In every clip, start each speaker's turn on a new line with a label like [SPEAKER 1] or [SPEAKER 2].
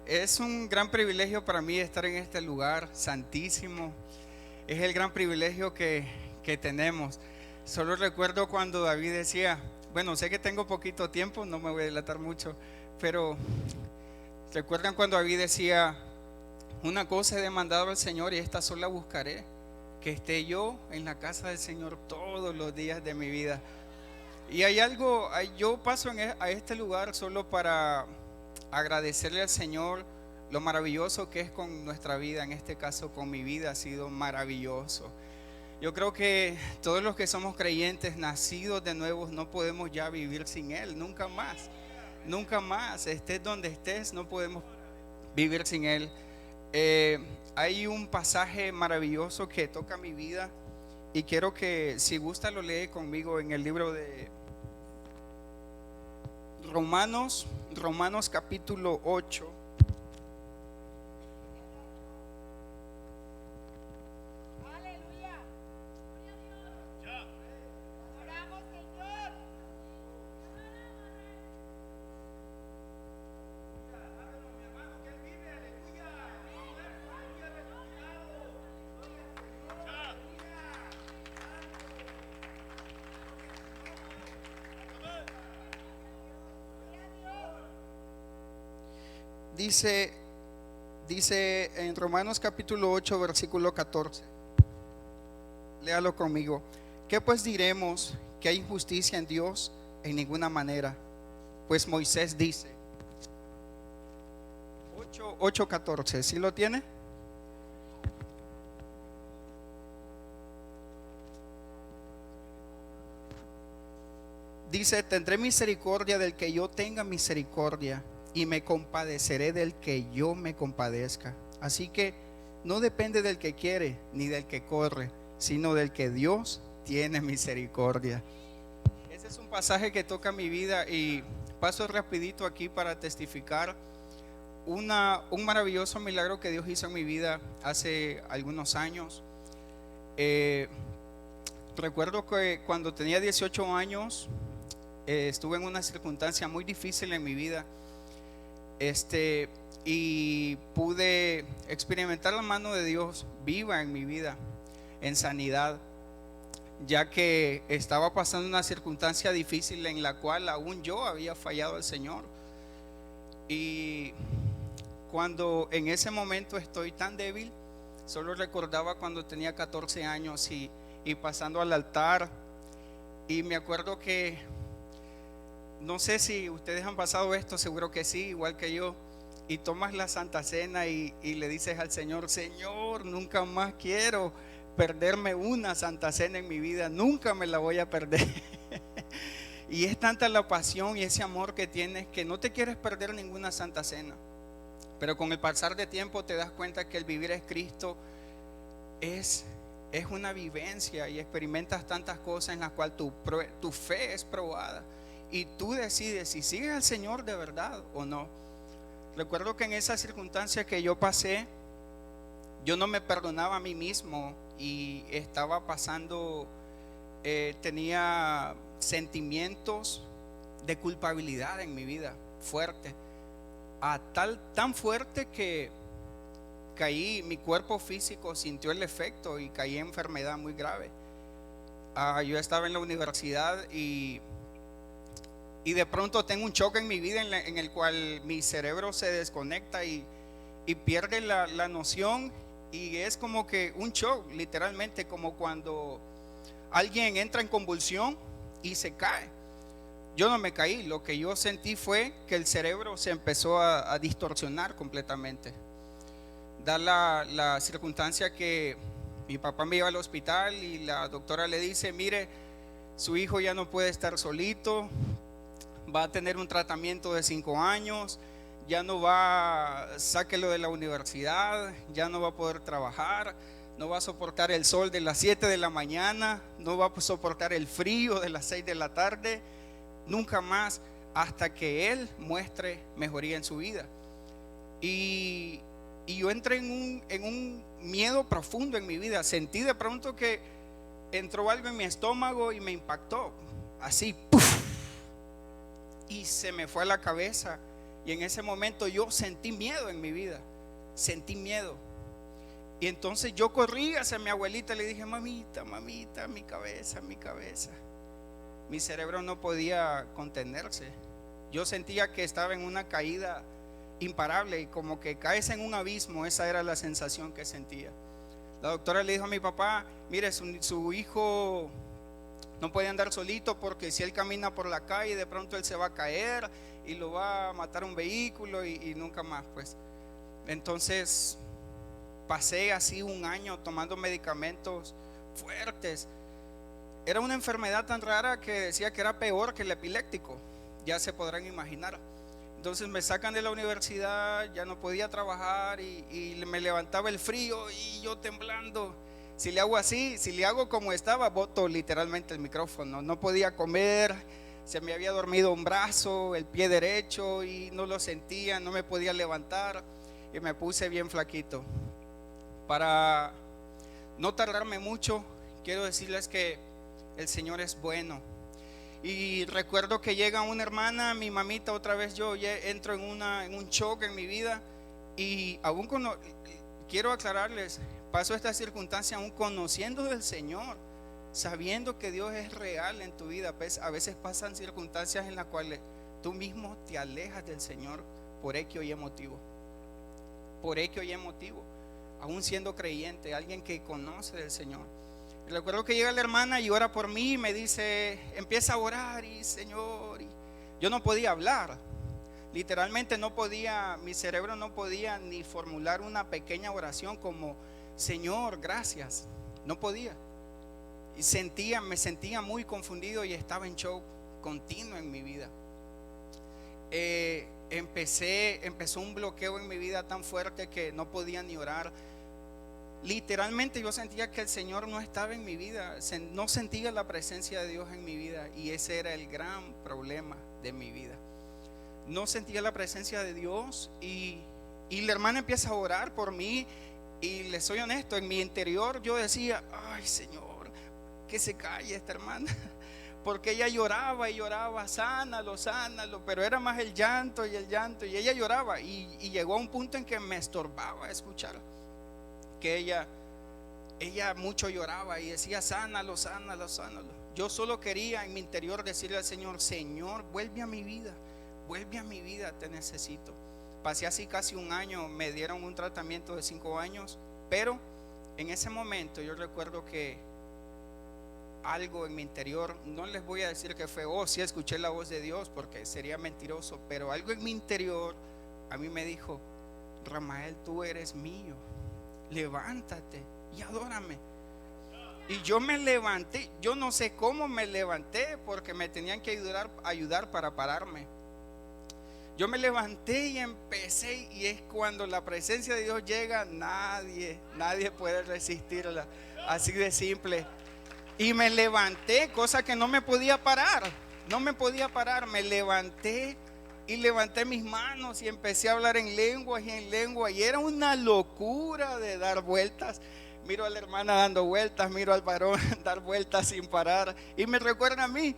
[SPEAKER 1] Es un gran privilegio para mí estar en este lugar santísimo. Es el gran privilegio que tenemos. Solo recuerdo cuando David decía, bueno, sé que tengo poquito tiempo, no me voy a dilatar mucho, pero recuerdan cuando David decía, una cosa he demandado al Señor y esta sola buscaré, que esté yo en la casa del Señor todos los días de mi vida. Y hay algo, yo paso a este lugar solo para agradecerle al Señor lo maravilloso que es con nuestra vida. En este caso con mi vida ha sido maravilloso. Yo creo que todos los que somos creyentes, nacidos de nuevo, no podemos ya vivir sin Él, nunca más. Nunca más, estés donde estés, no podemos vivir sin Él. Eh, Hay un pasaje maravilloso que toca mi vida y quiero que, si gusta, lo lee conmigo en el libro de Romanos capítulo 8.
[SPEAKER 2] Aleluya. Oramos, Señor.
[SPEAKER 1] Dice en Romanos capítulo 8 versículo 14. Léalo conmigo. ¿Qué pues diremos? ¿Que hay injusticia en Dios? En ninguna manera. Pues Moisés dice, 8:14, ¿sí lo tiene? Dice, tendré misericordia del que yo tenga misericordia y me compadeceré del que yo me compadezca. Así que no depende del que quiere ni del que corre, sino del que Dios tiene misericordia. Ese es un pasaje que toca mi vida y paso rapidito aquí para testificar un maravilloso milagro que Dios hizo en mi vida hace algunos años. Recuerdo que cuando tenía 18 años estuve en una circunstancia muy difícil en mi vida, y pude experimentar la mano de Dios viva en mi vida, en sanidad, ya que estaba pasando una circunstancia difícil en la cual aún yo había fallado al Señor. Y cuando en ese momento estoy tan débil, solo recordaba cuando tenía 14 años y pasando al altar, y me acuerdo que, no sé si ustedes han pasado esto, seguro que sí, igual que yo, y tomas la Santa Cena y le dices al Señor, Señor, nunca más quiero perderme una Santa Cena en mi vida, nunca me la voy a perder. Y es tanta la pasión y ese amor que tienes que no te quieres perder ninguna Santa Cena. Pero con el pasar de tiempo te das cuenta que el vivir es Cristo es una vivencia y experimentas tantas cosas en las cuales tu fe es probada y tú decides si sigues al Señor de verdad o no. Recuerdo que en esa circunstancia que yo pasé, yo no me perdonaba a mí mismo y estaba pasando, tenía sentimientos de culpabilidad en mi vida fuerte, tan fuerte que caí, mi cuerpo físico sintió el efecto y caí en enfermedad muy grave. Yo estaba en la universidad y de pronto tengo un choque en mi vida en el cual mi cerebro se desconecta y pierde la noción, y es como que un shock, literalmente como cuando alguien entra en convulsión y se cae. Yo no me caí, lo que yo sentí fue que el cerebro se empezó a distorsionar completamente. Da la circunstancia que mi papá me lleva al hospital y la doctora le dice, mire, su hijo ya no puede estar solito, va a tener un tratamiento de 5 años, ya no va, sáquelo de la universidad, ya no va a poder trabajar, no va a soportar el sol de las 7 de la mañana, no va a soportar el frío de las 6 de la tarde, nunca más, hasta que él muestre mejoría en su vida. Y yo entré en un miedo profundo en mi vida. Sentí de pronto que entró algo en mi estómago y me impactó, así, ¡puf! Y se me fue a la cabeza Y en ese momento yo sentí miedo en mi vida, sentí miedo. Y entonces yo corrí hacia mi abuelita y le dije: mamita, mamita, mi cabeza, mi cabeza. Mi cerebro no podía contenerse. Yo sentía que estaba en una caída imparable y como que caes en un abismo. Esa era la sensación que sentía. La doctora le dijo a mi papá: mire, su hijo no puede andar solito, porque si él camina por la calle de pronto él se va a caer y lo va a matar un vehículo y nunca más. Pues entonces pasé así un año tomando medicamentos fuertes. Era una enfermedad tan rara que decía que era peor que el epiléptico, ya se podrán imaginar. Entonces me sacan de la universidad, ya no podía trabajar y me levantaba el frío y yo temblando. Si le hago así, si le hago como estaba, boto literalmente el micrófono. No podía comer, se me había dormido un brazo, el pie derecho y no lo sentía, no me podía levantar y me puse bien flaquito. Para no tardarme mucho, quiero decirles que el Señor es bueno. Y recuerdo que llega una hermana, mi mamita, otra vez yo entro en un shock en mi vida. Y aún quiero aclararles, paso esta circunstancia aún conociendo del Señor, sabiendo que Dios es real en tu vida. Pues a veces pasan circunstancias en las cuales tú mismo te alejas del Señor por X o Y motivo. Por X o Y motivo, aún siendo creyente, alguien que conoce del Señor. Recuerdo que llega la hermana y ora por mí y me dice, empieza a orar y Señor, y yo no podía hablar, literalmente no podía, mi cerebro no podía ni formular una pequeña oración como Señor, gracias, no podía. Y me sentía muy confundido y estaba en shock continuo en mi vida. Empezó un bloqueo en mi vida tan fuerte que no podía ni orar. Literalmente yo sentía que el Señor no estaba en mi vida, no sentía la presencia de Dios en mi vida, y ese era el gran problema de mi vida. No sentía la presencia de Dios y la hermana empieza a orar por mí y les soy honesto, en mi interior yo decía, ay Señor, que se calle esta hermana, porque ella lloraba y lloraba, sánalo, sánalo, pero era más el llanto y y ella lloraba y llegó a un punto en que me estorbaba escuchar que ella mucho lloraba y decía sánalo, sánalo, sánalo. Yo solo quería en mi interior decirle al Señor, Señor, vuelve a mi vida, te necesito. Pasé así casi un año, me dieron un tratamiento de 5 años, pero en ese momento yo recuerdo que algo en mi interior, no les voy a decir que fue, sí escuché la voz de Dios, porque sería mentiroso, pero algo en mi interior a mí me dijo, Ramael, tú eres mío, levántate y adórame. Y yo me levanté, yo no sé cómo me levanté, porque me tenían que ayudar para pararme. Yo me levanté y empecé, y es cuando la presencia de Dios llega, nadie puede resistirla, así de simple. Y me levanté, cosa que no me podía parar, me levanté y levanté mis manos y empecé a hablar en lengua y era una locura de dar vueltas. Miro a la hermana dando vueltas, miro al varón dar vueltas sin parar y me recuerda a mí.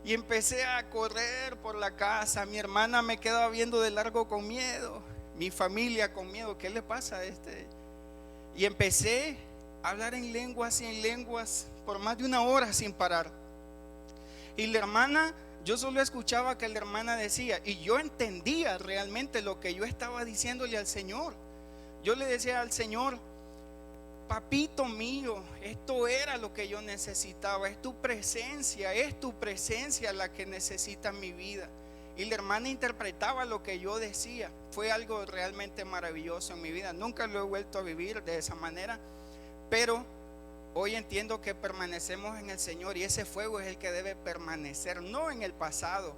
[SPEAKER 1] Y empecé a correr por la casa. Mi hermana me quedaba viendo de largo con miedo, mi familia con miedo, ¿qué le pasa a este? Y empecé a hablar en lenguas y en lenguas por más de 1 hora sin parar. Y la hermana, yo solo escuchaba que la hermana decía, y yo entendía realmente lo que yo estaba diciéndole al Señor. Yo le decía al Señor, papito mío, esto era lo que yo necesitaba, es tu presencia la que necesita mi vida. Y la hermana interpretaba lo que yo decía. Fue algo realmente maravilloso en mi vida. Nunca lo he vuelto a vivir de esa manera, pero hoy entiendo que permanecemos en el Señor y ese fuego es el que debe permanecer, no en el pasado,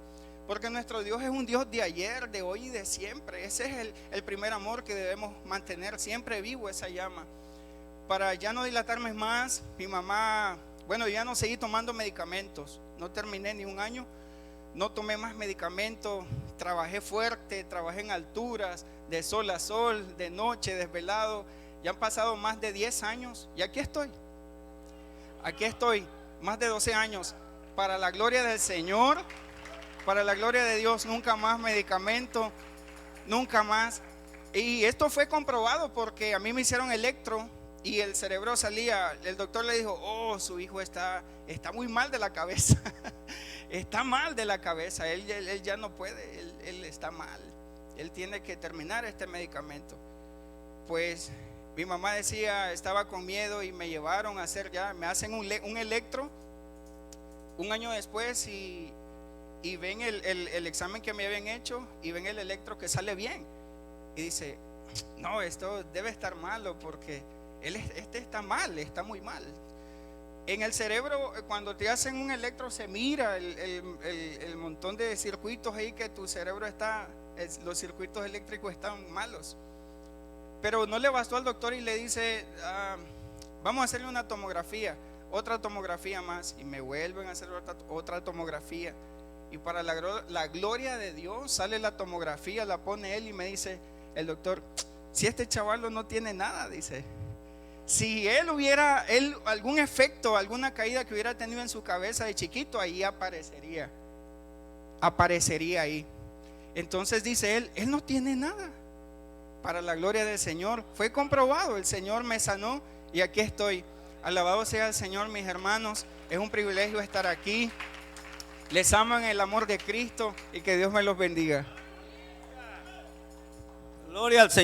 [SPEAKER 1] porque nuestro Dios es un Dios de ayer, de hoy y de siempre. Ese es el primer amor que debemos mantener siempre vivo, esa llama. Para ya no dilatarme más, mi mamá, bueno, ya no seguí tomando medicamentos, no terminé ni 1 año, no tomé más medicamentos, trabajé fuerte, trabajé en alturas, de sol a sol, de noche, desvelado. Ya han pasado más de 10 años y aquí estoy, más de 12 años, para la gloria del Señor, para la gloria de Dios, nunca más medicamento. nunca más. Y esto fue comprobado porque a mí me hicieron electro y el cerebro salía. El doctor le dijo: oh, su hijo está muy mal de la cabeza. Está mal de la cabeza, él ya no puede, él está mal, él tiene que terminar este medicamento. Pues mi mamá decía, estaba con miedo y me llevaron a hacer me hacen un electro un año después y ven el examen que me habían hecho y ven el electro que sale bien. Y dice: no, esto debe estar malo porque este está mal, está muy mal. En el cerebro, cuando te hacen un electro, se mira el montón de circuitos ahí que tu cerebro los circuitos eléctricos están malos. Pero no le bastó al doctor y le dice: vamos a hacerle una tomografía, otra tomografía más. Y me vuelven a hacer otra tomografía. Y para la gloria de Dios sale la tomografía, la pone él y me dice el doctor: si este chaval no tiene nada, dice. Si él algún efecto, alguna caída que hubiera tenido en su cabeza de chiquito, ahí aparecería ahí. Entonces dice él no tiene nada. Para la gloria del Señor, fue comprobado, el Señor me sanó y aquí estoy. Alabado sea el Señor, mis hermanos, es un privilegio estar aquí. Les amo en el amor de Cristo y que Dios me los bendiga.
[SPEAKER 3] Gloria al Señor.